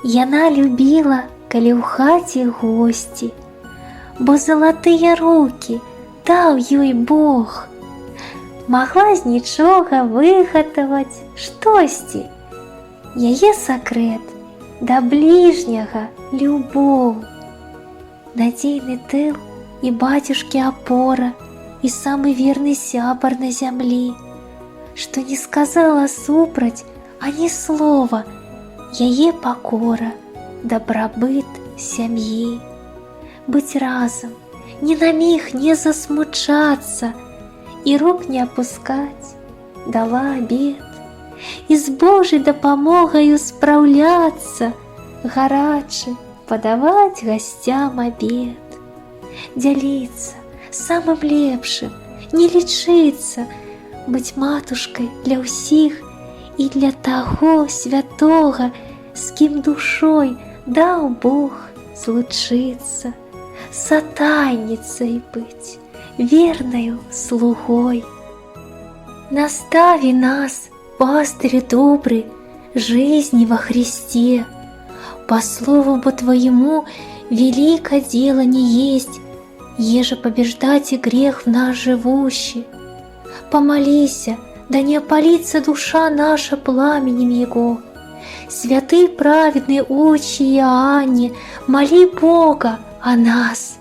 Яна любіла, калі ў хаце госці, бо залатыя рукі даў ёй Бог. Магла з нічога выгатаваць штосьці. Яе сакрэт да бліжняга любоў. Надзейны тыл і бацюшкі апора, і самы верны сябар на зямлі, што не сказала супраць ані слова, яе пакора, дабрабыт сям'і. Быць разам, ні на міг не засмучацца, і рук не апускаць, дала абед, і з Божай дапамогаю спраўляцца, гарачы падаваць гасцям абед. Дзяліцца самым лепшым, не лічыцца, быць матушкай для ўсіх і для таго святога, з кім душой даў Бог злучыцца, сатайніцай быць, вернаю слугой. Настави нас, пастырь добрый, жизни во Христе. По слову бо Твоему велико дело не есть, еже побеждать и грех в нас живущий. Помолися, да не опалится душа наша пламенем Его. Святый праведный отче Иоанне, моли Бога о нас.